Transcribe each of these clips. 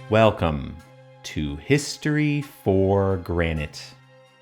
Welcome to History for Granite.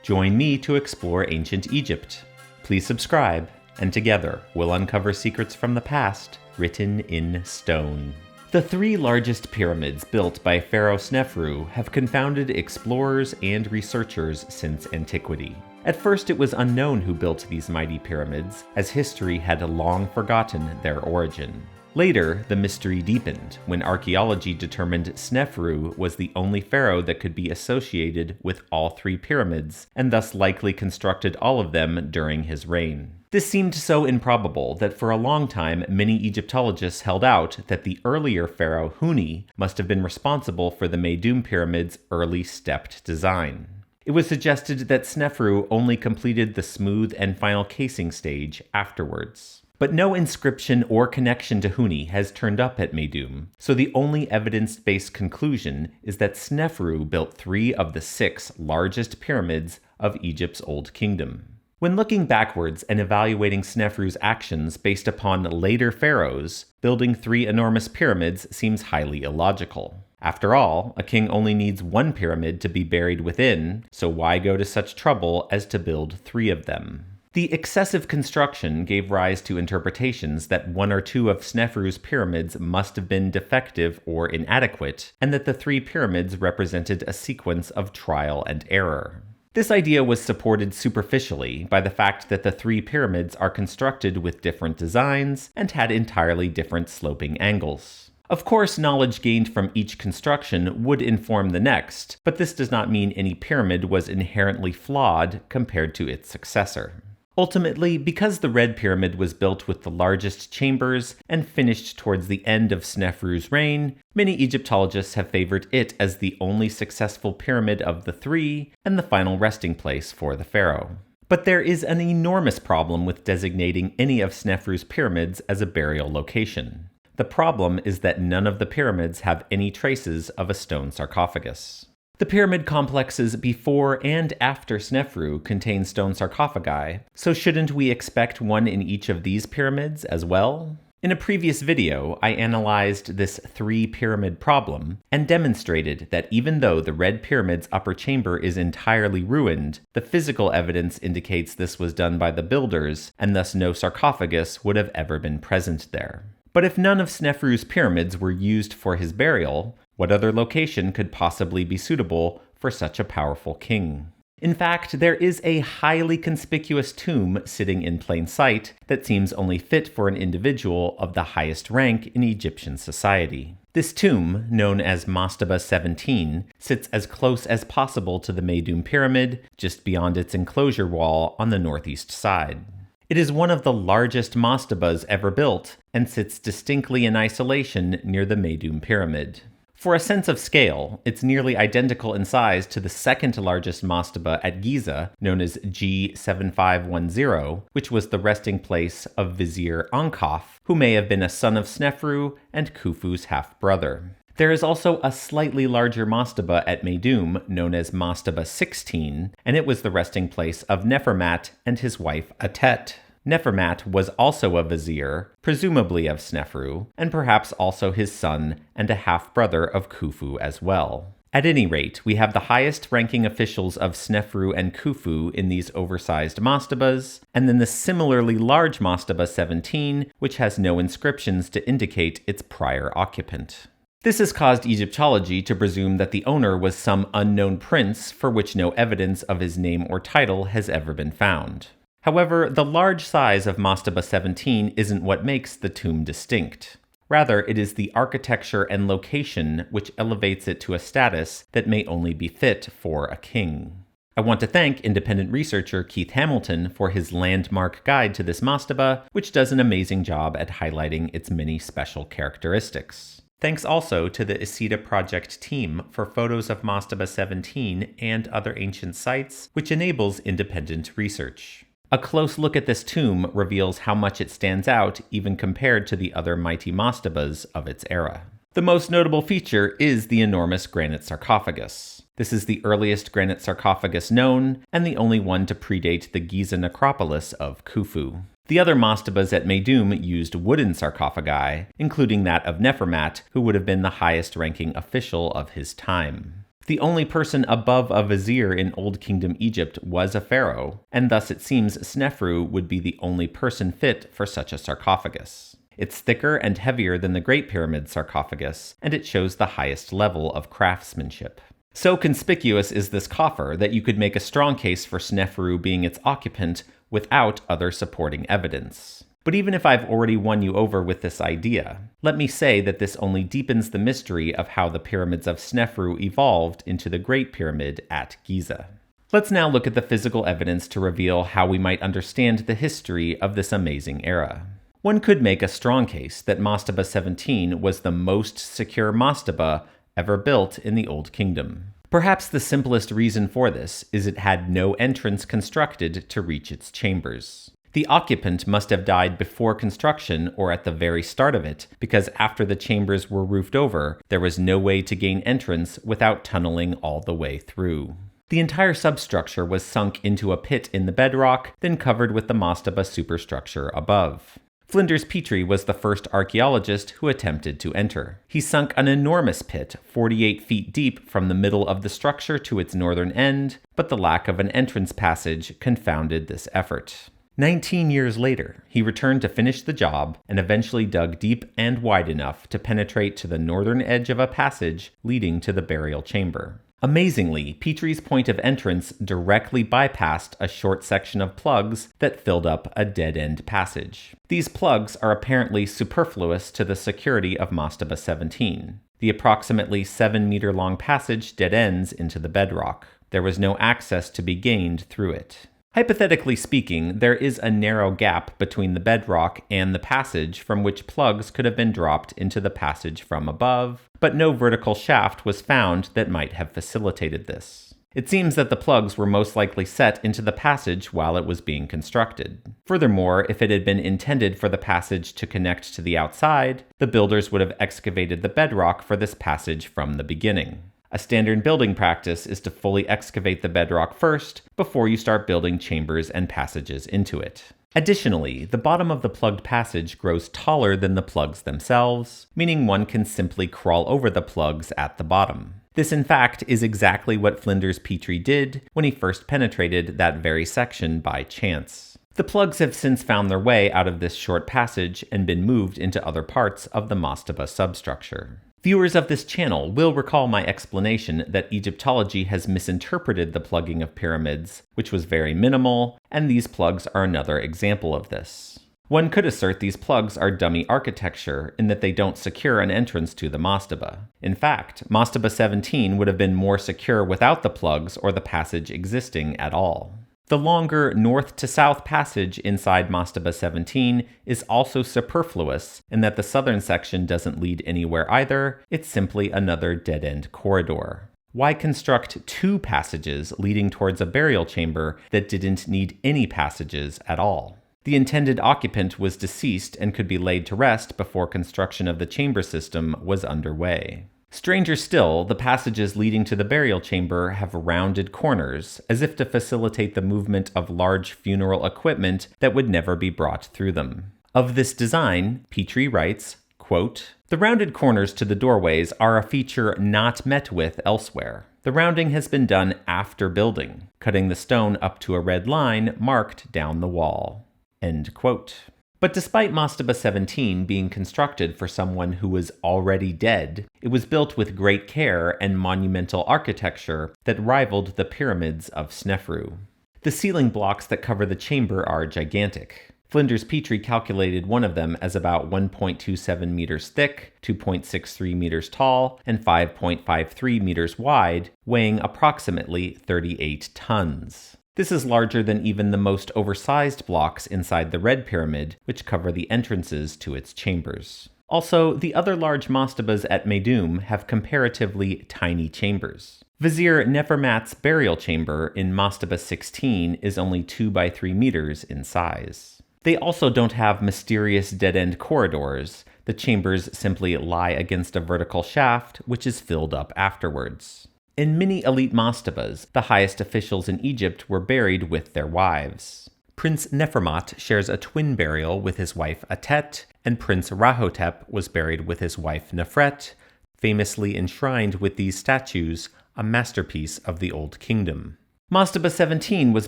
Join me to explore ancient Egypt. Please subscribe, and together we'll uncover secrets from the past written in stone. The three largest pyramids built by Pharaoh Sneferu have confounded explorers and researchers since antiquity. At first, it was unknown who built these mighty pyramids, as history had long forgotten their origin. Later, the mystery deepened when archaeology determined Sneferu was the only pharaoh that could be associated with all three pyramids, and thus likely constructed all of them during his reign. This seemed so improbable that for a long time many Egyptologists held out that the earlier pharaoh Huni must have been responsible for the Meidum Pyramid's early stepped design. It was suggested that Sneferu only completed the smooth and final casing stage afterwards. But no inscription or connection to Huni has turned up at Meidum, so the only evidence-based conclusion is that Sneferu built three of the 6 largest pyramids of Egypt's Old Kingdom. When looking backwards and evaluating Sneferu's actions based upon later pharaohs, building 3 enormous pyramids seems highly illogical. After all, a king only needs 1 pyramid to be buried within, so why go to such trouble as to build 3 of them? The excessive construction gave rise to interpretations that 1 or 2 of Sneferu's pyramids must have been defective or inadequate, and that the 3 pyramids represented a sequence of trial and error. This idea was supported superficially by the fact that the 3 pyramids are constructed with different designs and had entirely different sloping angles. Of course, knowledge gained from each construction would inform the next, but this does not mean any pyramid was inherently flawed compared to its successor. Ultimately, because the Red Pyramid was built with the largest chambers and finished towards the end of Sneferu's reign, many Egyptologists have favored it as the only successful pyramid of the 3 and the final resting place for the pharaoh. But there is an enormous problem with designating any of Sneferu's pyramids as a burial location. The problem is that none of the pyramids have any traces of a stone sarcophagus. The pyramid complexes before and after Sneferu contain stone sarcophagi, so shouldn't we expect one in each of these pyramids as well? In a previous video, I analyzed this 3-pyramid problem and demonstrated that even though the Red Pyramid's upper chamber is entirely ruined, the physical evidence indicates this was done by the builders, and thus no sarcophagus would have ever been present there. But if none of Sneferu's pyramids were used for his burial, what other location could possibly be suitable for such a powerful king? In fact, there is a highly conspicuous tomb sitting in plain sight that seems only fit for an individual of the highest rank in Egyptian society. This tomb, known as Mastaba 17, sits as close as possible to the Meidum Pyramid, just beyond its enclosure wall on the northeast side. It is one of the largest mastabas ever built, and sits distinctly in isolation near the Meidum Pyramid. For a sense of scale, it's nearly identical in size to the second largest mastaba at Giza, known as G7510, which was the resting place of Vizier Ankaf, who may have been a son of Sneferu and Khufu's half-brother. There is also a slightly larger mastaba at Meidum, known as Mastaba 16, and it was the resting place of Nefermat and his wife Atet. Nefermat was also a vizier, presumably of Sneferu, and perhaps also his son and a half-brother of Khufu as well. At any rate, we have the highest-ranking officials of Sneferu and Khufu in these oversized mastabas, and then the similarly large Mastaba 17, which has no inscriptions to indicate its prior occupant. This has caused Egyptology to presume that the owner was some unknown prince for which no evidence of his name or title has ever been found. However, the large size of Mastaba 17 isn't what makes the tomb distinct. Rather, it is the architecture and location which elevates it to a status that may only be fit for a king. I want to thank independent researcher Keith Hamilton for his landmark guide to this mastaba, which does an amazing job at highlighting its many special characteristics. Thanks also to the Isida Project team for photos of Mastaba 17 and other ancient sites, which enables independent research. A close look at this tomb reveals how much it stands out even compared to the other mighty mastabas of its era. The most notable feature is the enormous granite sarcophagus. This is the earliest granite sarcophagus known, and the only one to predate the Giza necropolis of Khufu. The other mastabas at Meidum used wooden sarcophagi, including that of Nefermat, who would have been the highest-ranking official of his time. The only person above a vizier in Old Kingdom Egypt was a pharaoh, and thus it seems Sneferu would be the only person fit for such a sarcophagus. It's thicker and heavier than the Great Pyramid sarcophagus, and it shows the highest level of craftsmanship. So conspicuous is this coffer that you could make a strong case for Sneferu being its occupant without other supporting evidence. But even if I've already won you over with this idea, let me say that this only deepens the mystery of how the pyramids of Sneferu evolved into the Great Pyramid at Giza. Let's now look at the physical evidence to reveal how we might understand the history of this amazing era. One could make a strong case that Mastaba 17 was the most secure mastaba ever built in the Old Kingdom. Perhaps the simplest reason for this is it had no entrance constructed to reach its chambers. The occupant must have died before construction or at the very start of it, because after the chambers were roofed over, there was no way to gain entrance without tunneling all the way through. The entire substructure was sunk into a pit in the bedrock, then covered with the mastaba superstructure above. Flinders Petrie was the first archaeologist who attempted to enter. He sunk an enormous pit, 48 feet deep from the middle of the structure to its northern end, but the lack of an entrance passage confounded this effort. 19 years later, he returned to finish the job and eventually dug deep and wide enough to penetrate to the northern edge of a passage leading to the burial chamber. Amazingly, Petrie's point of entrance directly bypassed a short section of plugs that filled up a dead-end passage. These plugs are apparently superfluous to the security of Mastaba 17. The approximately 7-meter-long passage dead ends into the bedrock. There was no access to be gained through it. Hypothetically speaking, there is a narrow gap between the bedrock and the passage from which plugs could have been dropped into the passage from above, but no vertical shaft was found that might have facilitated this. It seems that the plugs were most likely set into the passage while it was being constructed. Furthermore, if it had been intended for the passage to connect to the outside, the builders would have excavated the bedrock for this passage from the beginning. A standard building practice is to fully excavate the bedrock first before you start building chambers and passages into it. Additionally, the bottom of the plugged passage grows taller than the plugs themselves, meaning one can simply crawl over the plugs at the bottom. This, in fact, is exactly what Flinders Petrie did when he first penetrated that very section by chance. The plugs have since found their way out of this short passage and been moved into other parts of the mastaba substructure. Viewers of this channel will recall my explanation that Egyptology has misinterpreted the plugging of pyramids, which was very minimal, and these plugs are another example of this. One could assert these plugs are dummy architecture in that they don't secure an entrance to the mastaba. In fact, Mastaba 17 would have been more secure without the plugs or the passage existing at all. The longer north to south passage inside Mastaba 17 is also superfluous in that the southern section doesn't lead anywhere either, it's simply another dead-end corridor. Why construct two passages leading towards a burial chamber that didn't need any passages at all? The intended occupant was deceased and could be laid to rest before construction of the chamber system was underway. Stranger still, the passages leading to the burial chamber have rounded corners, as if to facilitate the movement of large funeral equipment that would never be brought through them. Of this design, Petrie writes, quote, "The rounded corners to the doorways are a feature not met with elsewhere. The rounding has been done after building, cutting the stone up to a red line marked down the wall." End quote. But despite Mastaba 17 being constructed for someone who was already dead, it was built with great care and monumental architecture that rivaled the pyramids of Sneferu. The ceiling blocks that cover the chamber are gigantic. Flinders Petrie calculated one of them as about 1.27 meters thick, 2.63 meters tall, and 5.53 meters wide, weighing approximately 38 tons. This is larger than even the most oversized blocks inside the Red Pyramid, which cover the entrances to its chambers. Also, the other large mastabas at Meidum have comparatively tiny chambers. Vizier Nefermat's burial chamber in Mastaba 16 is only 2 by 3 meters in size. They also don't have mysterious dead-end corridors. The chambers simply lie against a vertical shaft, which is filled up afterwards. In many elite mastabas, the highest officials in Egypt were buried with their wives. Prince Nefermat shares a twin burial with his wife Atet, and Prince Rahotep was buried with his wife Nefret, famously enshrined with these statues, a masterpiece of the Old Kingdom. Mastaba 17 was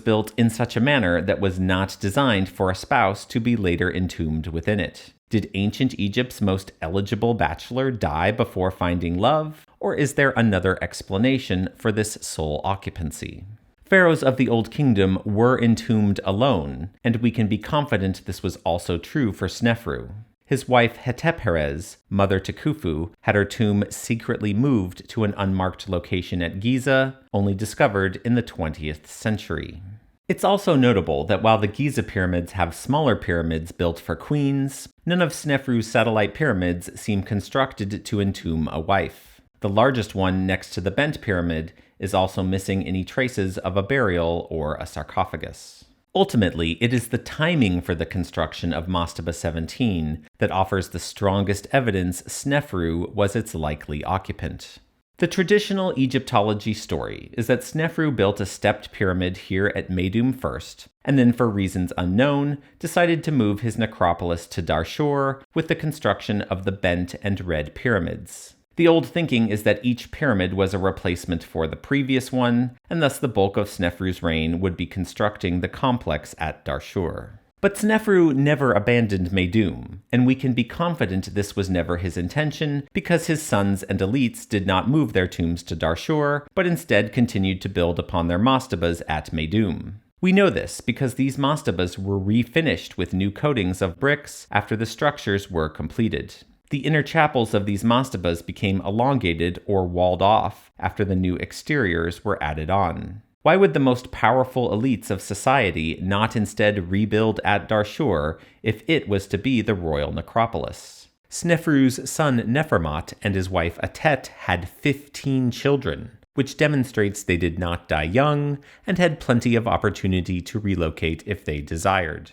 built in such a manner that was not designed for a spouse to be later entombed within it. Did ancient Egypt's most eligible bachelor die before finding love, or is there another explanation for this sole occupancy? Pharaohs of the Old Kingdom were entombed alone, and we can be confident this was also true for Sneferu. His wife Hetepheres, mother to Khufu, had her tomb secretly moved to an unmarked location at Giza, only discovered in the 20th century. It's also notable that while the Giza pyramids have smaller pyramids built for queens, none of Sneferu's satellite pyramids seem constructed to entomb a wife. The largest one next to the Bent Pyramid is also missing any traces of a burial or a sarcophagus. Ultimately, it is the timing for the construction of Mastaba 17 that offers the strongest evidence Sneferu was its likely occupant. The traditional Egyptology story is that Sneferu built a stepped pyramid here at Meidum first, and then for reasons unknown, decided to move his necropolis to Darshur with the construction of the Bent and Red pyramids. The old thinking is that each pyramid was a replacement for the previous one, and thus the bulk of Sneferu's reign would be constructing the complex at Darshur. But Sneferu never abandoned Meidum, and we can be confident this was never his intention because his sons and elites did not move their tombs to Darshur, but instead continued to build upon their mastabas at Meidum. We know this because these mastabas were refinished with new coatings of bricks after the structures were completed. The inner chapels of these mastabas became elongated or walled off after the new exteriors were added on. Why would the most powerful elites of society not instead rebuild at Darshur if it was to be the royal necropolis? Sneferu's son Nefermat and his wife Atet had 15 children, which demonstrates they did not die young and had plenty of opportunity to relocate if they desired.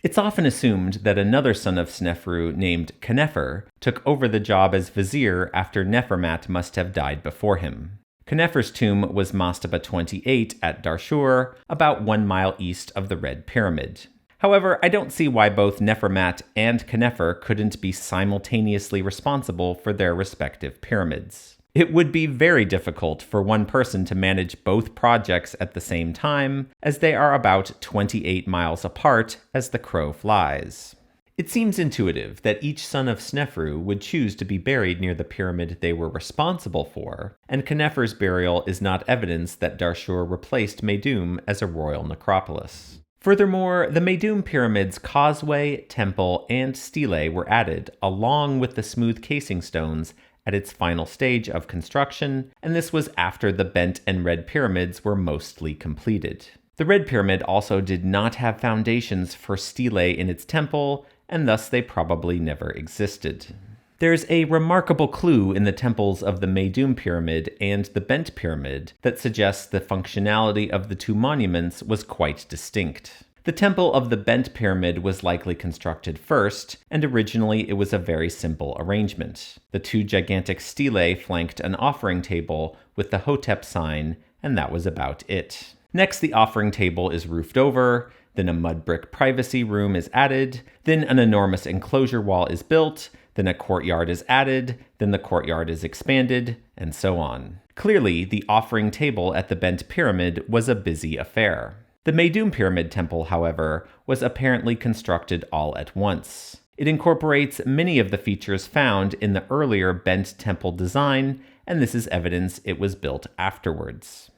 It's often assumed that another son of Sneferu named Khenefer took over the job as vizier after Nefermat must have died before him. Khenefer's tomb was Mastaba 28 at Darshur, about 1 mile east of the Red Pyramid. However, I don't see why both Nefermat and Khenefer couldn't be simultaneously responsible for their respective pyramids. It would be very difficult for one person to manage both projects at the same time, as they are about 28 miles apart as the crow flies. It seems intuitive that each son of Sneferu would choose to be buried near the pyramid they were responsible for, and Khenefer's burial is not evidence that Darshur replaced Meidum as a royal necropolis. Furthermore, the Meidum pyramid's causeway, temple, and stele were added, along with the smooth casing stones, at its final stage of construction, and this was after the Bent and Red pyramids were mostly completed. The Red Pyramid also did not have foundations for stele in its temple, and thus they probably never existed. There's a remarkable clue in the temples of the Meidum Pyramid and the Bent Pyramid that suggests the functionality of the two monuments was quite distinct. The temple of the Bent Pyramid was likely constructed first, and originally it was a very simple arrangement. The two gigantic stelae flanked an offering table with the Hotep sign, and that was about it. Next, the offering table is roofed over, then a mud brick privacy room is added, then an enormous enclosure wall is built, then a courtyard is added, then the courtyard is expanded, and so on. Clearly, the offering table at the Bent Pyramid was a busy affair. The Meidum Pyramid Temple, however, was apparently constructed all at once. It incorporates many of the features found in the earlier Bent Temple design, and this is evidence it was built afterwards.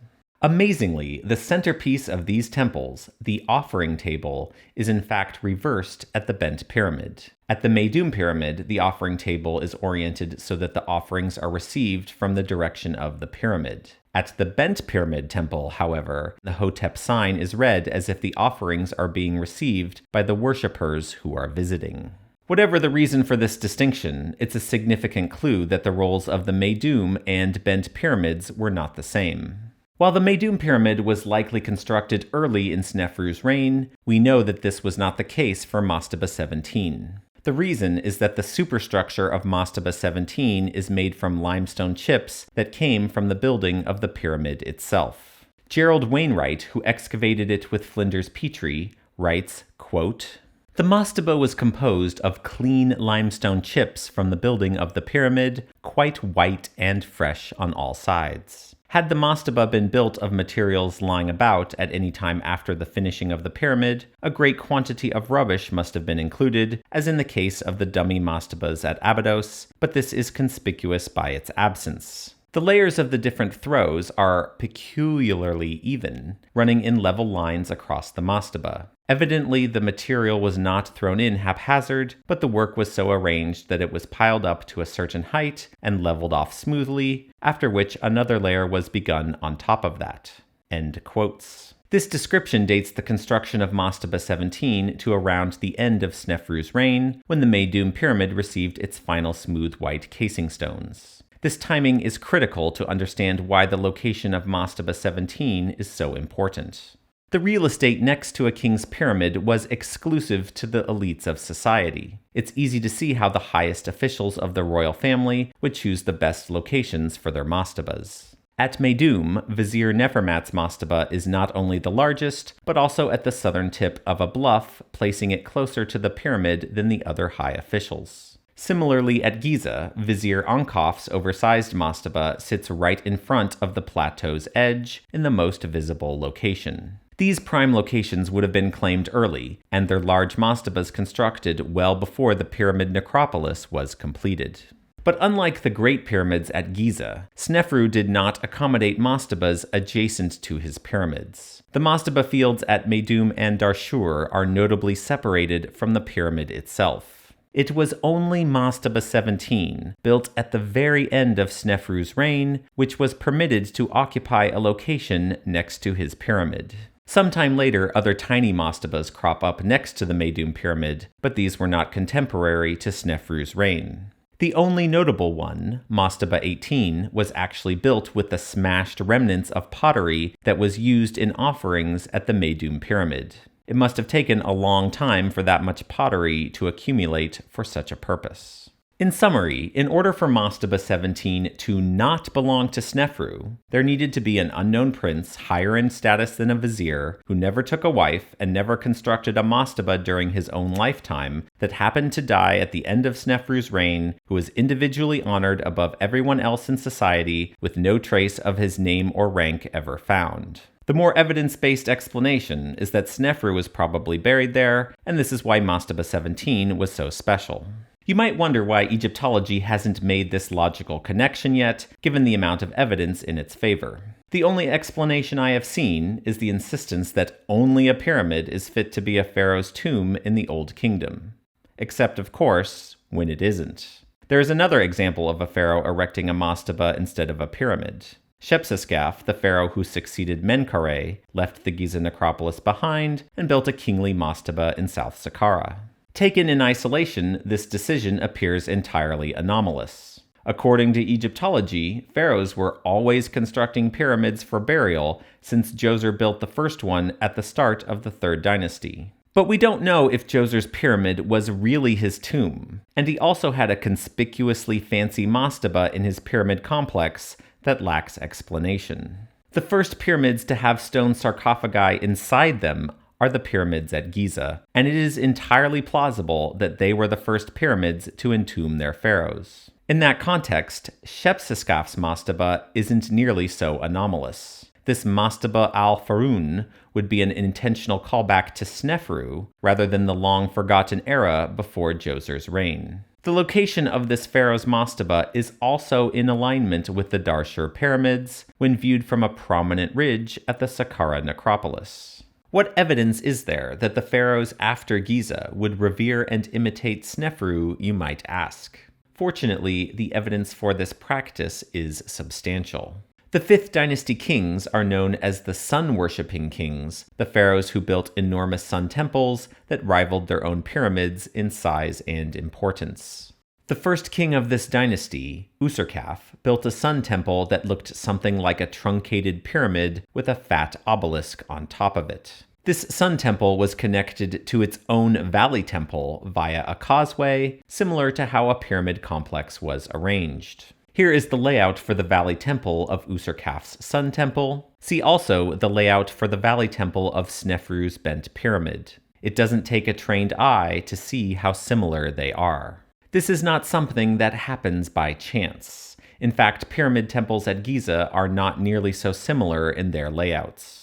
Amazingly, the centerpiece of these temples, the offering table, is in fact reversed at the Bent Pyramid. At the Meidum Pyramid, the offering table is oriented so that the offerings are received from the direction of the pyramid. At the Bent Pyramid Temple, however, the Hotep sign is read as if the offerings are being received by the worshippers who are visiting. Whatever the reason for this distinction, it's a significant clue that the roles of the Meidum and Bent pyramids were not the same. While the Meidum Pyramid was likely constructed early in Sneferu's reign, we know that this was not the case for Mastaba 17. The reason is that the superstructure of Mastaba 17 is made from limestone chips that came from the building of the pyramid itself. Gerald Wainwright, who excavated it with Flinders Petrie, writes, quote, "The mastaba was composed of clean limestone chips from the building of the pyramid, quite white and fresh on all sides. Had the mastaba been built of materials lying about at any time after the finishing of the pyramid, a great quantity of rubbish must have been included, as in the case of the dummy mastabas at Abydos, but this is conspicuous by its absence. The layers of the different throws are peculiarly even, running in level lines across the mastaba. Evidently, the material was not thrown in haphazard, but the work was so arranged that it was piled up to a certain height and leveled off smoothly, after which another layer was begun on top of that." End quotes. This description dates the construction of Mastaba 17 to around the end of Sneferu's reign, when the Meidum pyramid received its final smooth white casing stones. This timing is critical to understand why the location of Mastaba 17 is so important. The real estate next to a king's pyramid was exclusive to the elites of society. It's easy to see how the highest officials of the royal family would choose the best locations for their mastabas. At Meidum, Vizier Nefermat's mastaba is not only the largest, but also at the southern tip of a bluff, placing it closer to the pyramid than the other high officials. Similarly, at Giza, Vizier Ankof's oversized mastaba sits right in front of the plateau's edge in the most visible location. These prime locations would have been claimed early, and their large mastabas constructed well before the pyramid necropolis was completed. But unlike the Great Pyramids at Giza, Sneferu did not accommodate mastabas adjacent to his pyramids. The mastaba fields at Meidum and Darshur are notably separated from the pyramid itself. It was only Mastaba 17, built at the very end of Sneferu's reign, which was permitted to occupy a location next to his pyramid. Sometime later, other tiny mastabas crop up next to the Meidum pyramid, but these were not contemporary to Sneferu's reign. The only notable one, Mastaba 18, was actually built with the smashed remnants of pottery that was used in offerings at the Meidum pyramid. It must have taken a long time for that much pottery to accumulate for such a purpose. In summary, in order for Mastaba 17 to not belong to Sneferu, there needed to be an unknown prince higher in status than a vizier, who never took a wife and never constructed a mastaba during his own lifetime, that happened to die at the end of Sneferu's reign, who was individually honored above everyone else in society, with no trace of his name or rank ever found. The more evidence-based explanation is that Sneferu was probably buried there, and this is why Mastaba 17 was so special. You might wonder why Egyptology hasn't made this logical connection yet, given the amount of evidence in its favor. The only explanation I have seen is the insistence that only a pyramid is fit to be a pharaoh's tomb in the Old Kingdom. Except, of course, when it isn't. There is another example of a pharaoh erecting a mastaba instead of a pyramid. Shepseskaf, the pharaoh who succeeded Menkaure, left the Giza necropolis behind and built a kingly mastaba in South Saqqara. Taken in isolation, this decision appears entirely anomalous. According to Egyptology, pharaohs were always constructing pyramids for burial since Djoser built the first one at the start of the 3rd dynasty. But we don't know if Djoser's pyramid was really his tomb, and he also had a conspicuously fancy mastaba in his pyramid complex that lacks explanation. The first pyramids to have stone sarcophagi inside them are the pyramids at Giza, and it is entirely plausible that they were the first pyramids to entomb their pharaohs. In that context, Shepseskaf's mastaba isn't nearly so anomalous. This Mastaba al-Farun would be an intentional callback to Sneferu, rather than the long-forgotten era before Djoser's reign. The location of this pharaoh's mastaba is also in alignment with the Darshur pyramids when viewed from a prominent ridge at the Saqqara necropolis. What evidence is there that the pharaohs after Giza would revere and imitate Sneferu, you might ask? Fortunately, the evidence for this practice is substantial. The 5th dynasty kings are known as the sun-worshipping kings, the pharaohs who built enormous sun temples that rivaled their own pyramids in size and importance. The first king of this dynasty, Userkaf, built a sun temple that looked something like a truncated pyramid with a fat obelisk on top of it. This sun temple was connected to its own valley temple via a causeway, similar to how a pyramid complex was arranged. Here is the layout for the valley temple of Userkaf's sun temple. See also the layout for the valley temple of Sneferu's bent pyramid. It doesn't take a trained eye to see how similar they are. This is not something that happens by chance. In fact, pyramid temples at Giza are not nearly so similar in their layouts.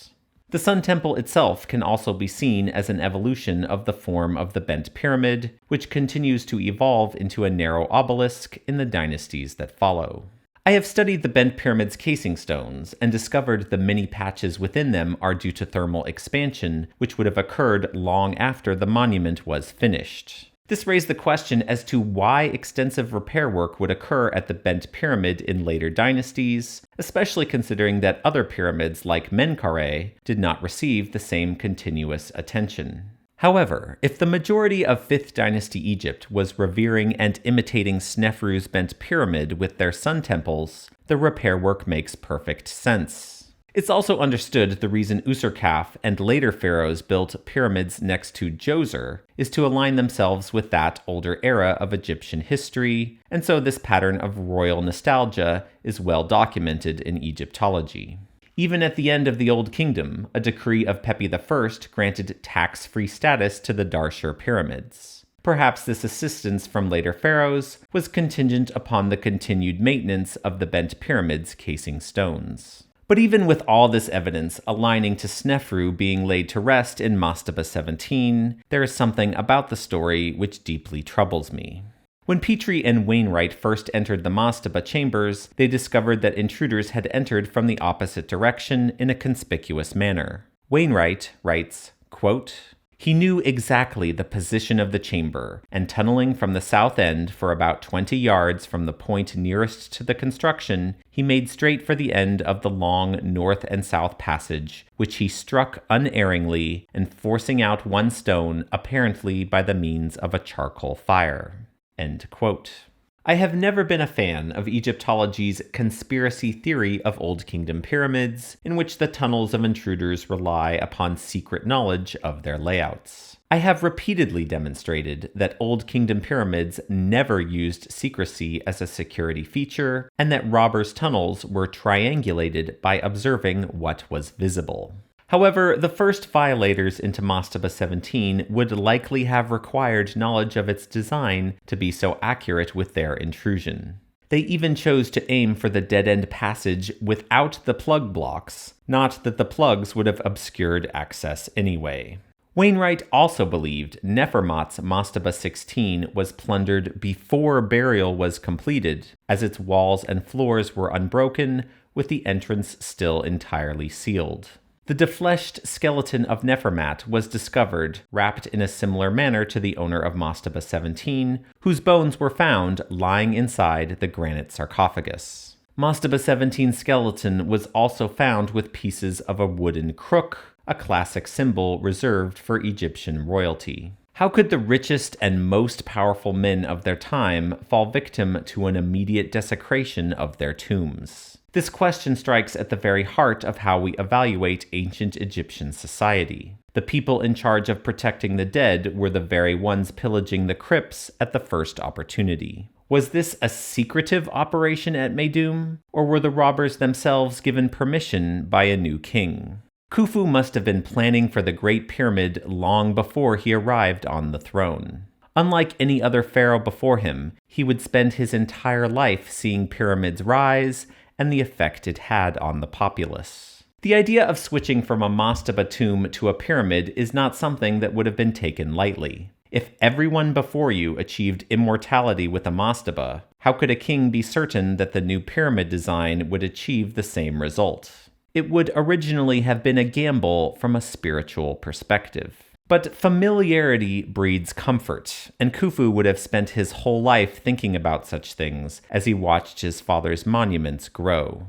The Sun Temple itself can also be seen as an evolution of the form of the bent pyramid, which continues to evolve into a narrow obelisk in the dynasties that follow. I have studied the bent pyramid's casing stones and discovered the many patches within them are due to thermal expansion, which would have occurred long after the monument was finished. This raised the question as to why extensive repair work would occur at the bent pyramid in later dynasties, especially considering that other pyramids like Menkaure did not receive the same continuous attention. However, if the majority of 5th dynasty Egypt was revering and imitating Sneferu's bent pyramid with their sun temples, the repair work makes perfect sense. It's also understood the reason Userkaf and later pharaohs built pyramids next to Djoser is to align themselves with that older era of Egyptian history, and so this pattern of royal nostalgia is well documented in Egyptology. Even at the end of the Old Kingdom, a decree of Pepi I granted tax-free status to the Darshur pyramids. Perhaps this assistance from later pharaohs was contingent upon the continued maintenance of the bent pyramid's casing stones. But even with all this evidence aligning to Sneferu being laid to rest in Mastaba 17, there is something about the story which deeply troubles me. When Petrie and Wainwright first entered the Mastaba chambers, they discovered that intruders had entered from the opposite direction in a conspicuous manner. Wainwright writes, quote, "He knew exactly the position of the chamber, and tunneling from the south end for about 20 yards from the point nearest to the construction, he made straight for the end of the long north and south passage, which he struck unerringly, and forcing out one stone, apparently by the means of a charcoal fire." End quote. I have never been a fan of Egyptology's conspiracy theory of Old Kingdom pyramids, in which the tunnels of intruders rely upon secret knowledge of their layouts. I have repeatedly demonstrated that Old Kingdom pyramids never used secrecy as a security feature, and that robbers' tunnels were triangulated by observing what was visible. However, the first violators into Mastaba 17 would likely have required knowledge of its design to be so accurate with their intrusion. They even chose to aim for the dead-end passage without the plug blocks, not that the plugs would have obscured access anyway. Wainwright also believed Nefermat's Mastaba 16 was plundered before burial was completed, as its walls and floors were unbroken, with the entrance still entirely sealed. The defleshed skeleton of Nefermat was discovered, wrapped in a similar manner to the owner of Mastaba 17, whose bones were found lying inside the granite sarcophagus. Mastaba 17's skeleton was also found with pieces of a wooden crook, a classic symbol reserved for Egyptian royalty. How could the richest and most powerful men of their time fall victim to an immediate desecration of their tombs? This question strikes at the very heart of how we evaluate ancient Egyptian society. The people in charge of protecting the dead were the very ones pillaging the crypts at the first opportunity. Was this a secretive operation at Meidum, or were the robbers themselves given permission by a new king? Khufu must have been planning for the Great Pyramid long before he arrived on the throne. Unlike any other pharaoh before him, he would spend his entire life seeing pyramids rise and the effect it had on the populace. The idea of switching from a mastaba tomb to a pyramid is not something that would have been taken lightly. If everyone before you achieved immortality with a mastaba, how could a king be certain that the new pyramid design would achieve the same result? It would originally have been a gamble from a spiritual perspective. But familiarity breeds comfort, and Khufu would have spent his whole life thinking about such things as he watched his father's monuments grow.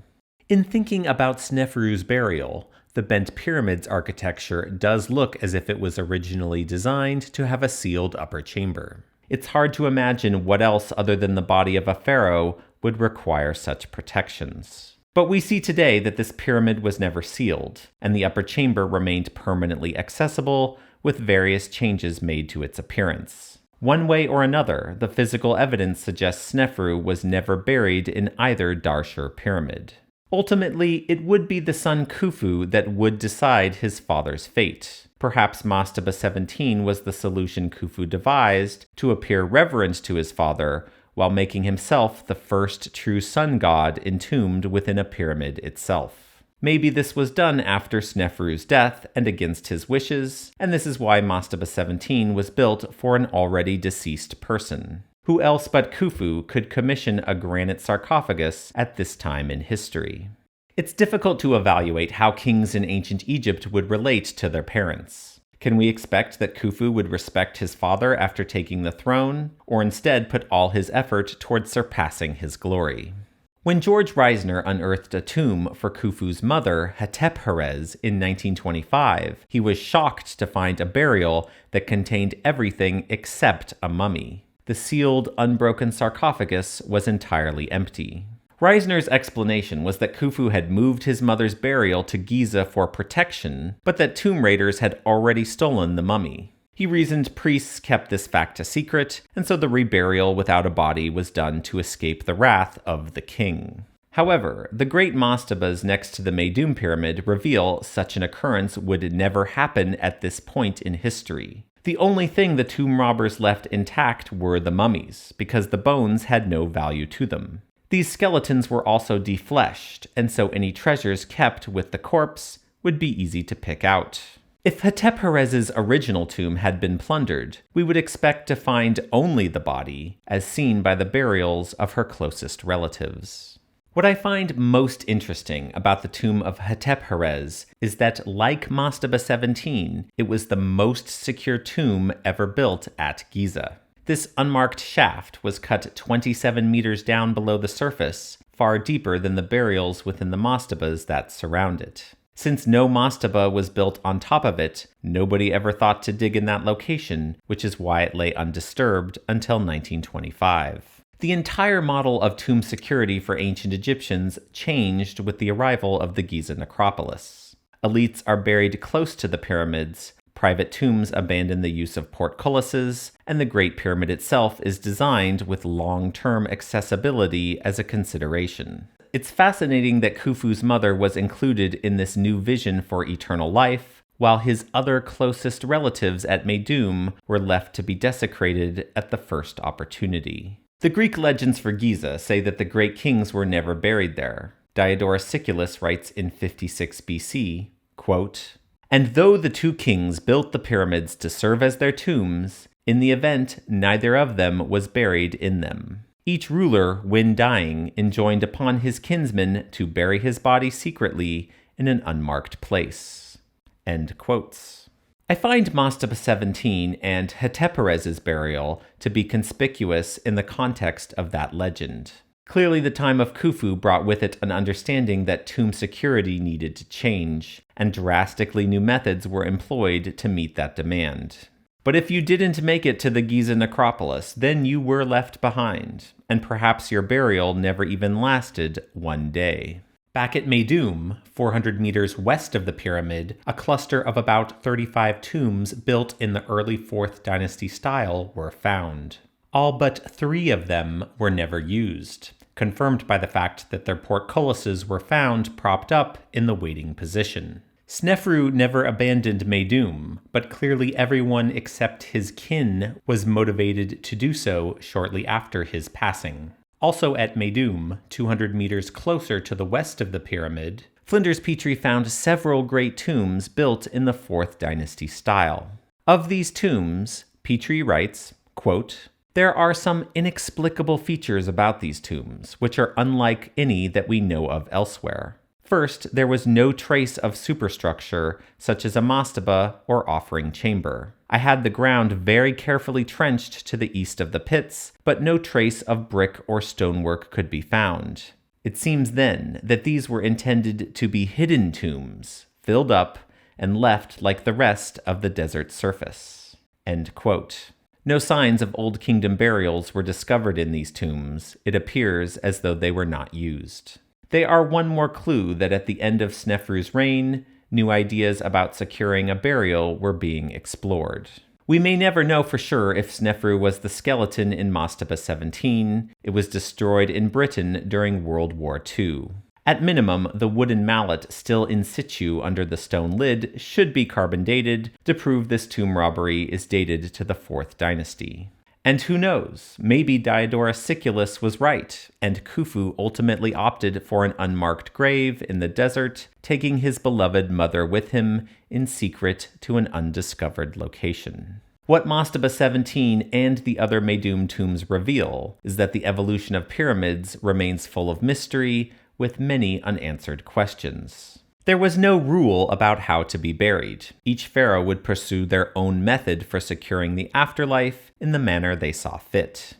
In thinking about Sneferu's burial, the bent pyramid's architecture does look as if it was originally designed to have a sealed upper chamber. It's hard to imagine what else other than the body of a pharaoh would require such protections. But we see today that this pyramid was never sealed, and the upper chamber remained permanently accessible, with various changes made to its appearance. One way or another, the physical evidence suggests Sneferu was never buried in either Darshur pyramid. Ultimately, it would be the son Khufu that would decide his father's fate. Perhaps Mastaba 17 was the solution Khufu devised to appear reverent to his father, while making himself the first true sun god entombed within a pyramid itself. Maybe this was done after Sneferu's death and against his wishes, and this is why Mastaba 17 was built for an already deceased person. Who else but Khufu could commission a granite sarcophagus at this time in history? It's difficult to evaluate how kings in ancient Egypt would relate to their parents. Can we expect that Khufu would respect his father after taking the throne, or instead put all his effort towards surpassing his glory? When George Reisner unearthed a tomb for Khufu's mother, Hetepheres, in 1925, he was shocked to find a burial that contained everything except a mummy. The sealed, unbroken sarcophagus was entirely empty. Reisner's explanation was that Khufu had moved his mother's burial to Giza for protection, but that tomb raiders had already stolen the mummy. He reasoned priests kept this fact a secret, and so the reburial without a body was done to escape the wrath of the king. However, the great mastabas next to the Meidum Pyramid reveal such an occurrence would never happen at this point in history. The only thing the tomb robbers left intact were the mummies, because the bones had no value to them. These skeletons were also defleshed, and so any treasures kept with the corpse would be easy to pick out. If Hetepheres' original tomb had been plundered, we would expect to find only the body, as seen by the burials of her closest relatives. What I find most interesting about the tomb of Hetepheres is that, like Mastaba 17, it was the most secure tomb ever built at Giza. This unmarked shaft was cut 27 meters down below the surface, far deeper than the burials within the mastabas that surround it. Since no mastaba was built on top of it, nobody ever thought to dig in that location, which is why it lay undisturbed until 1925. The entire model of tomb security for ancient Egyptians changed with the arrival of the Giza necropolis. Elites are buried close to the pyramids, private tombs abandon the use of portcullises, and the Great Pyramid itself is designed with long-term accessibility as a consideration. It's fascinating that Khufu's mother was included in this new vision for eternal life, while his other closest relatives at Meidum were left to be desecrated at the first opportunity. The Greek legends for Giza say that the great kings were never buried there. Diodorus Siculus writes in 56 BC, quote, "And though the two kings built the pyramids to serve as their tombs, in the event neither of them was buried in them. Each ruler, when dying, enjoined upon his kinsmen to bury his body secretly in an unmarked place." End quotes. I find Mastaba 17 and Hetepheres' burial to be conspicuous in the context of that legend. Clearly, the time of Khufu brought with it an understanding that tomb security needed to change, and drastically new methods were employed to meet that demand. But if you didn't make it to the Giza necropolis, then you were left behind, and perhaps your burial never even lasted one day. Back at Meidum, 400 meters west of the pyramid, a cluster of about 35 tombs built in the early 4th dynasty style were found. All but 3 of them were never used, confirmed by the fact that their portcullises were found propped up in the waiting position. Sneferu never abandoned Meidum, but clearly everyone except his kin was motivated to do so shortly after his passing. Also at Meidum, 200 meters closer to the west of the pyramid, Flinders Petrie found several great tombs built in the 4th dynasty style. Of these tombs, Petrie writes, quote, "There are some inexplicable features about these tombs, which are unlike any that we know of elsewhere. First, there was no trace of superstructure, such as a mastaba or offering chamber. I had the ground very carefully trenched to the east of the pits, but no trace of brick or stonework could be found. It seems then that these were intended to be hidden tombs, filled up and left like the rest of the desert surface." End quote. No signs of Old Kingdom burials were discovered in these tombs. It appears as though they were not used. They are one more clue that at the end of Sneferu's reign, new ideas about securing a burial were being explored. We may never know for sure if Sneferu was the skeleton in Mastaba 17. It was destroyed in Britain during World War II. At minimum, the wooden mallet still in situ under the stone lid should be carbon dated to prove this tomb robbery is dated to the 4th dynasty. And who knows, maybe Diodorus Siculus was right, and Khufu ultimately opted for an unmarked grave in the desert, taking his beloved mother with him in secret to an undiscovered location. What Mastaba 17 and the other Meidum tombs reveal is that the evolution of pyramids remains full of mystery, with many unanswered questions. There was no rule about how to be buried. Each pharaoh would pursue their own method for securing the afterlife in the manner they saw fit.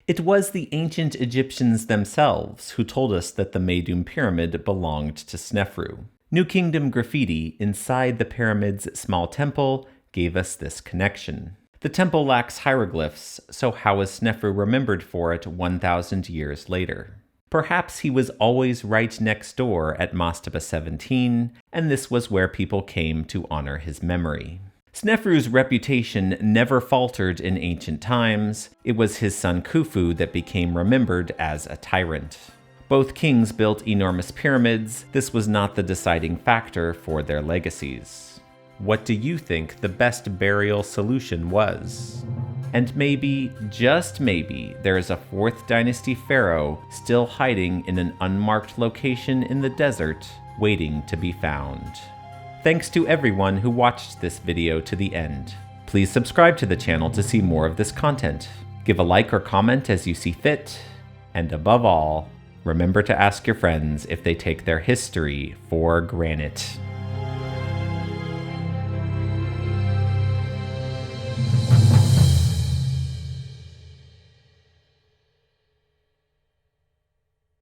It was the ancient Egyptians themselves who told us that the Meidum pyramid belonged to Sneferu. New Kingdom graffiti inside the pyramid's small temple gave us this connection. The temple lacks hieroglyphs, so how is Sneferu remembered for it 1,000 years later? Perhaps he was always right next door at Mastaba 17, and this was where people came to honor his memory. Sneferu's reputation never faltered in ancient times. It was his son Khufu that became remembered as a tyrant. Both kings built enormous pyramids. This was not the deciding factor for their legacies. What do you think the best burial solution was? And maybe, just maybe, there is a 4th dynasty pharaoh still hiding in an unmarked location in the desert, waiting to be found. Thanks to everyone who watched this video to the end. Please subscribe to the channel to see more of this content. Give a like or comment as you see fit. And above all, remember to ask your friends if they take their history for granted.